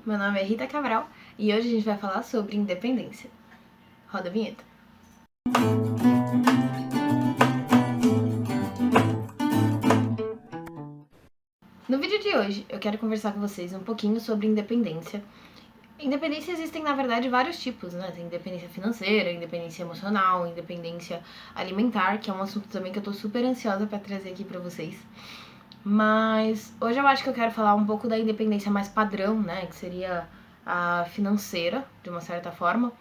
meu nome é Rita Cabral e hoje a gente vai falar sobre independência. Roda a vinheta. No vídeo de hoje eu quero conversar com vocês um pouquinho sobre independência. Independência existem, na verdade, vários tipos, né? Tem independência financeira, independência emocional, independência alimentar, que é um assunto também que eu tô super ansiosa pra trazer aqui pra vocês. Mas hoje eu acho que eu quero falar um pouco da independência mais padrão, né? Que seria a financeira, de uma certa forma.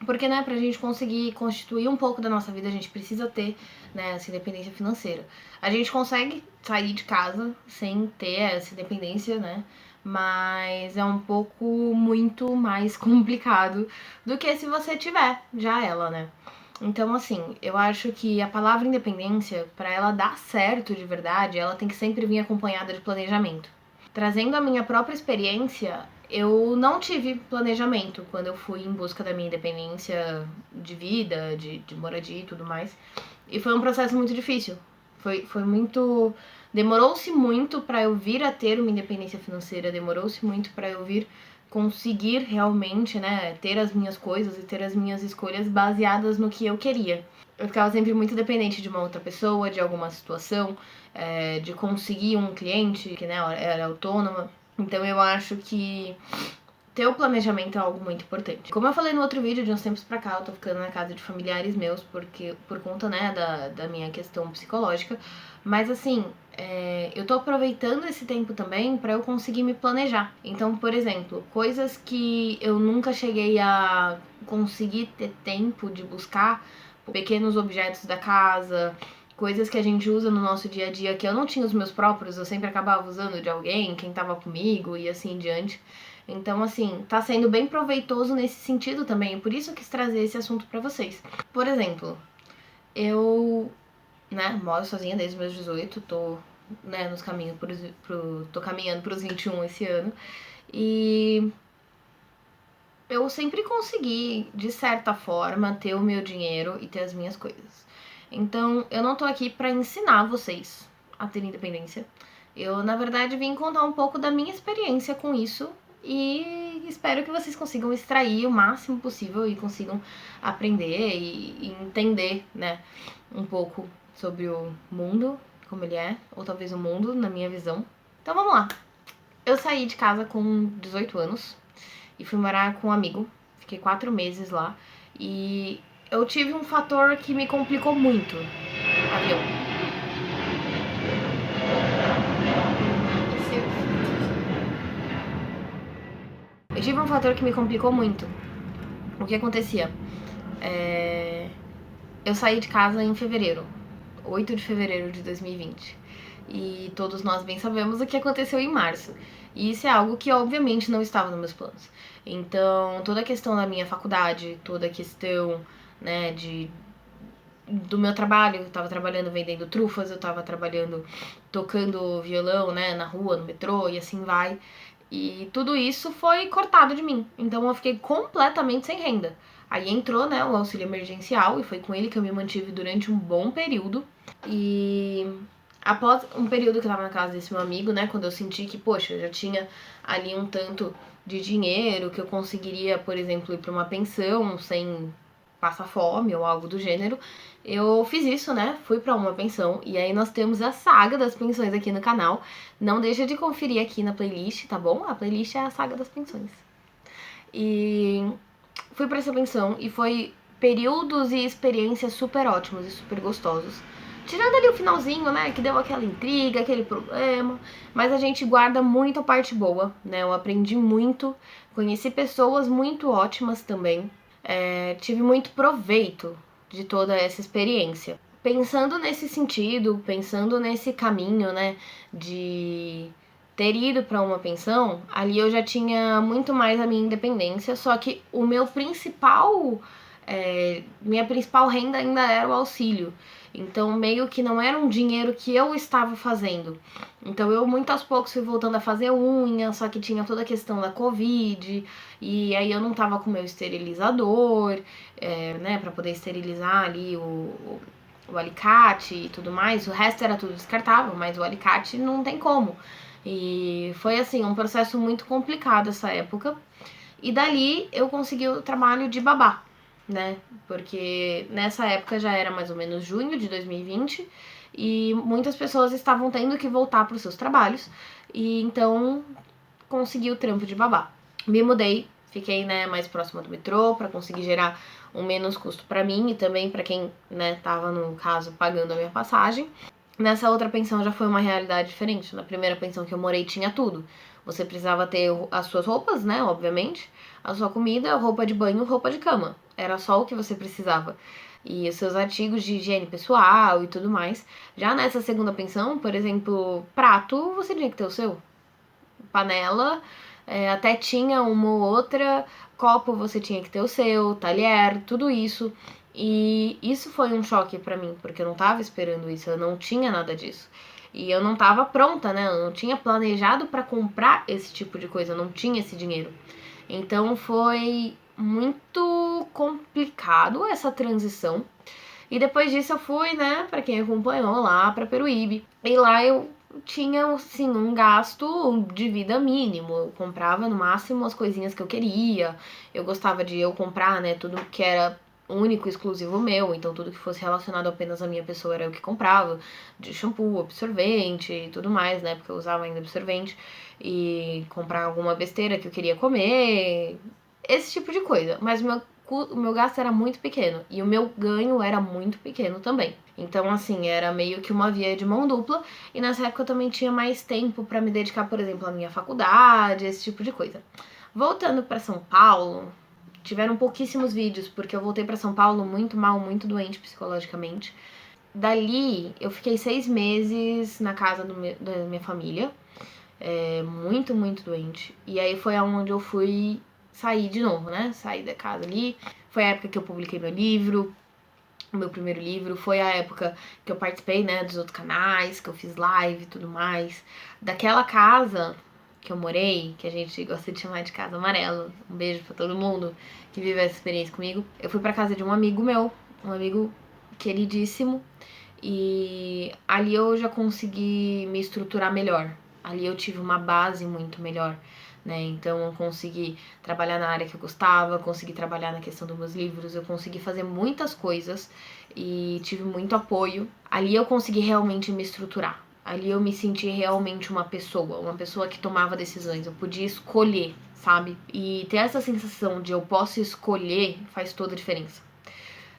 Porque, né, pra gente conseguir constituir um pouco da nossa vida, a gente precisa ter, né, essa independência financeira. A gente consegue sair de casa sem ter essa independência, né? Mas é um pouco muito mais complicado do que se você tiver já ela, né? Então, assim, eu acho que a palavra independência, para ela dar certo de verdade, ela tem que sempre vir acompanhada de planejamento. Trazendo a minha própria experiência, eu não tive planejamento quando eu fui em busca da minha independência de vida, de moradia e tudo mais. E foi um processo muito difícil. Foi muito. Demorou-se muito para eu vir a ter uma independência financeira, demorou-se muito para eu vir conseguir realmente, né, ter as minhas coisas e ter as minhas escolhas baseadas no que eu queria. Eu ficava sempre muito dependente de uma outra pessoa, de alguma situação, de conseguir um cliente que, né, era autônoma. Então eu acho que ter o planejamento é algo muito importante. Como eu falei no outro vídeo, de uns tempos pra cá, eu tô ficando na casa de familiares meus, porque por conta, né, da minha questão psicológica. Mas assim, eu tô aproveitando esse tempo também pra eu conseguir me planejar. Então, por exemplo, coisas que eu nunca cheguei a conseguir ter tempo de buscar, pequenos objetos da casa, coisas que a gente usa no nosso dia a dia, que eu não tinha os meus próprios, eu sempre acabava usando de alguém, quem tava comigo e assim em diante. Então, assim, tá sendo bem proveitoso nesse sentido também, e por isso eu quis trazer esse assunto pra vocês. Por exemplo, eu, né, moro sozinha desde os meus 18, tô, né, nos caminhos tô caminhando pros 21 esse ano, e eu sempre consegui, de certa forma, ter o meu dinheiro e ter as minhas coisas. Então, eu não tô aqui pra ensinar vocês a ter independência. Eu, na verdade, vim contar um pouco da minha experiência com isso e espero que vocês consigam extrair o máximo possível e consigam aprender e entender, né, um pouco sobre o mundo, como ele é, ou talvez o mundo, na minha visão. Então, vamos lá. Eu saí de casa com 18 anos e fui morar com um amigo. Fiquei 4 meses lá. E eu tive um fator que me complicou muito. Avião. Eu tive um fator que me complicou muito. O que acontecia? Eu saí de casa em fevereiro. 8 de fevereiro de 2020. E todos nós bem sabemos o que aconteceu em março. E isso é algo que obviamente não estava nos meus planos. Então, toda a questão da minha faculdade, toda a questão, né, do meu trabalho, eu tava trabalhando vendendo trufas, eu tava trabalhando tocando violão, né, na rua, no metrô e assim vai. E tudo isso foi cortado de mim. Então eu fiquei completamente sem renda. Aí entrou, né, o auxílio emergencial e foi com ele que eu me mantive durante um bom período. E após um período que eu tava na casa desse meu amigo, né, quando eu senti que, poxa, eu já tinha ali um tanto de dinheiro que eu conseguiria, por exemplo, ir pra uma pensão sem passar fome ou algo do gênero, eu fiz isso, né? Fui pra uma pensão e aí nós temos a saga das pensões aqui no canal. Não deixa de conferir aqui na playlist, tá bom? A playlist é a saga das pensões. E fui pra essa pensão e foi períodos e experiências super ótimos e super gostosos. Tirando ali o finalzinho, né, que deu aquela intriga, aquele problema, mas a gente guarda muito a parte boa, né, eu aprendi muito, conheci pessoas muito ótimas também, tive muito proveito de toda essa experiência. Pensando nesse sentido, pensando nesse caminho, né, de ter ido para uma pensão, ali eu já tinha muito mais a minha independência, só que o meu principal, minha principal renda ainda era o auxílio. Então, meio que não era um dinheiro que eu estava fazendo. Então, eu muito aos poucos fui voltando a fazer unha, só que tinha toda a questão da Covid, e aí eu não tava com o meu esterilizador, né, pra poder esterilizar ali o alicate e tudo mais. O resto era tudo descartável, mas o alicate não tem como. E foi assim, um processo muito complicado essa época. E dali eu consegui o trabalho de babá, né? Porque nessa época já era mais ou menos junho de 2020 e muitas pessoas estavam tendo que voltar para os seus trabalhos. E então consegui o trampo de babá. Me mudei, fiquei, né, mais próxima do metrô para conseguir gerar um menos custo para mim e também para quem, né, tava no caso pagando a minha passagem. Nessa outra pensão já foi uma realidade diferente. Na primeira pensão que eu morei tinha tudo. Você precisava ter as suas roupas, né, obviamente, a sua comida, roupa de banho, roupa de cama. Era só o que você precisava. E os seus artigos de higiene pessoal e tudo mais. Já nessa segunda pensão, por exemplo, prato, você tinha que ter o seu. Panela, até tinha uma ou outra, copo você tinha que ter o seu, talher, tudo isso. E isso foi um choque pra mim, porque eu não tava esperando isso, eu não tinha nada disso. E eu não tava pronta, né? Eu não tinha planejado pra comprar esse tipo de coisa, eu não tinha esse dinheiro. Então foi muito complicado essa transição. E depois disso eu fui, né, pra quem acompanhou lá pra Peruíbe. E lá eu tinha, assim, um gasto de vida mínimo. Eu comprava no máximo as coisinhas que eu queria. Eu gostava de eu comprar, né, tudo que era único, exclusivo meu. Então tudo que fosse relacionado apenas à minha pessoa era eu que comprava. De shampoo, absorvente e tudo mais, né, porque eu usava ainda absorvente. E comprar alguma besteira que eu queria comer. Esse tipo de coisa. Mas o meu gasto era muito pequeno e o meu ganho era muito pequeno também. Então, assim, era meio que uma via de mão dupla. E nessa época eu também tinha mais tempo para me dedicar, por exemplo, à minha faculdade, esse tipo de coisa. Voltando para São Paulo, tiveram pouquíssimos vídeos, porque eu voltei para São Paulo muito mal, muito doente psicologicamente. Dali, eu fiquei 6 meses na casa da minha família, muito, muito doente. E aí foi aonde eu fui sair de novo, né? Sair da casa ali. Foi a época que eu publiquei meu livro, o meu primeiro livro. Foi a época que eu participei, né, dos outros canais, que eu fiz live e tudo mais. Daquela casa que eu morei, que a gente gosta de chamar de Casa Amarela. Um beijo pra todo mundo que vive essa experiência comigo. Eu fui pra casa de um amigo meu, um amigo queridíssimo. E ali eu já consegui me estruturar melhor. Ali eu tive uma base muito melhor, né? Então eu consegui trabalhar na área que eu gostava, consegui trabalhar na questão dos meus livros, eu consegui fazer muitas coisas e tive muito apoio. Ali eu consegui realmente me estruturar. Ali eu me senti realmente uma pessoa que tomava decisões. Eu podia escolher, sabe? E ter essa sensação de eu posso escolher faz toda a diferença.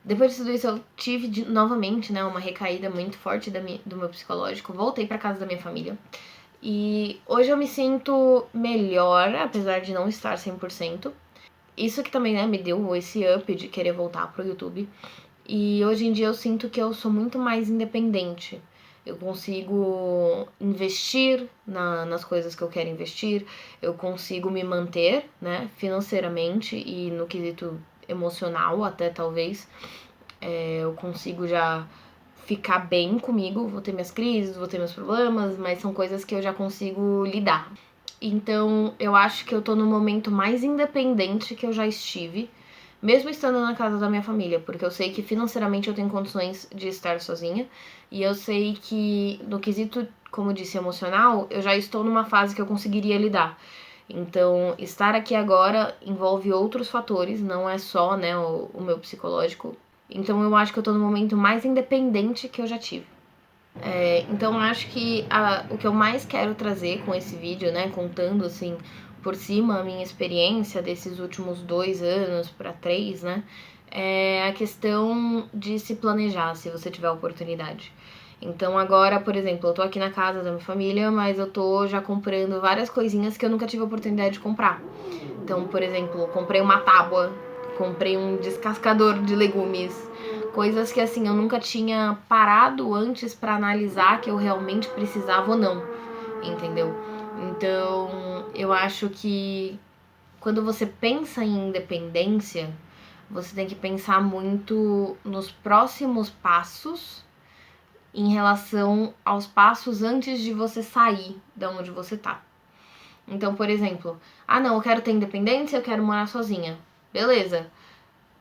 Depois de tudo isso, eu tive novamente, né, uma recaída muito forte do meu psicológico. Voltei pra casa da minha família. E hoje eu me sinto melhor, apesar de não estar 100%. Isso que também, né, me deu esse up de querer voltar pro YouTube. E hoje em dia eu sinto que eu sou muito mais independente. Eu consigo investir nas coisas que eu quero investir. Eu consigo me manter, né, financeiramente e no quesito emocional até talvez. Eu consigo já ficar bem comigo, vou ter minhas crises, vou ter meus problemas, mas são coisas que eu já consigo lidar. Então, eu acho que eu tô no momento mais independente que eu já estive, mesmo estando na casa da minha família, porque eu sei que financeiramente eu tenho condições de estar sozinha, e eu sei que no quesito, como disse, emocional, eu já estou numa fase que eu conseguiria lidar. Então, estar aqui agora envolve outros fatores, não é só, né, o meu psicológico. Então eu acho que eu tô no momento mais independente que eu já tive. Então eu acho que o que eu mais quero trazer com esse vídeo, né, contando assim por cima a minha experiência desses últimos 2 anos para 3, né, é a questão de se planejar, se você tiver oportunidade. Então agora, por exemplo, eu tô aqui na casa da minha família, mas eu tô já comprando várias coisinhas que eu nunca tive a oportunidade de comprar. Então, por exemplo, comprei uma tábua, comprei um descascador de legumes, coisas que assim eu nunca tinha parado antes para analisar que eu realmente precisava ou não, entendeu? Então, eu acho que quando você pensa em independência, você tem que pensar muito nos próximos passos em relação aos passos antes de você sair da onde você tá. Então, por exemplo, não, eu quero ter independência, eu quero morar sozinha. Beleza.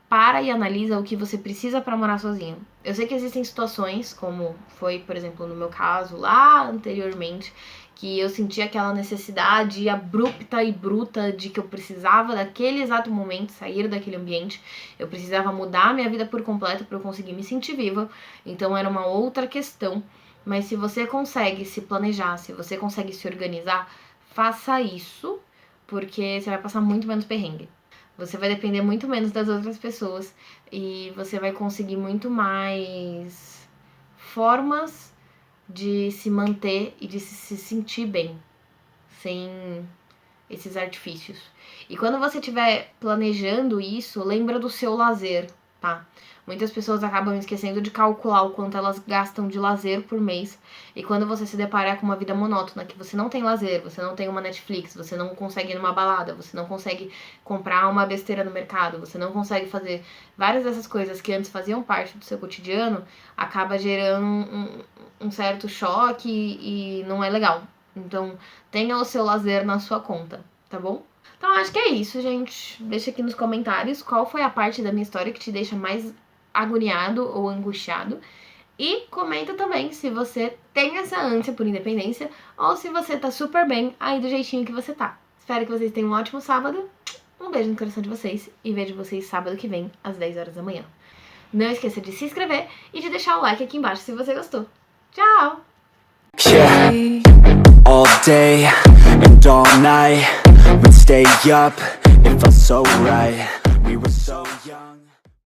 Para e analisa o que você precisa para morar sozinha. Eu sei que existem situações, como foi, por exemplo, no meu caso lá anteriormente, que eu sentia aquela necessidade abrupta e bruta de que eu precisava daquele exato momento sair daquele ambiente, eu precisava mudar a minha vida por completo para eu conseguir me sentir viva, então era uma outra questão. Mas se você consegue se planejar, se você consegue se organizar, faça isso, porque você vai passar muito menos perrengue. Você vai depender muito menos das outras pessoas e você vai conseguir muito mais formas de se manter e de se sentir bem, sem esses artifícios. E quando você estiver planejando isso, lembra do seu lazer, tá? Muitas pessoas acabam esquecendo de calcular o quanto elas gastam de lazer por mês. E quando você se deparar com uma vida monótona, que você não tem lazer, você não tem uma Netflix, você não consegue ir numa balada, você não consegue comprar uma besteira no mercado, você não consegue fazer várias dessas coisas que antes faziam parte do seu cotidiano, acaba gerando um certo choque e não é legal. Então, tenha o seu lazer na sua conta, tá bom? Então, acho que é isso, gente. Deixa aqui nos comentários qual foi a parte da minha história que te deixa mais agoniado ou angustiado. E comenta também se você tem essa ânsia por independência ou se você tá super bem aí do jeitinho que você tá. Espero que vocês tenham um ótimo sábado. Um beijo no coração de vocês e vejo vocês sábado que vem, às 10 horas da manhã. Não esqueça de se inscrever e de deixar o like aqui embaixo se você gostou. Tchau! Yeah, all day and all night, we'd stay up, it felt so right, we were so young.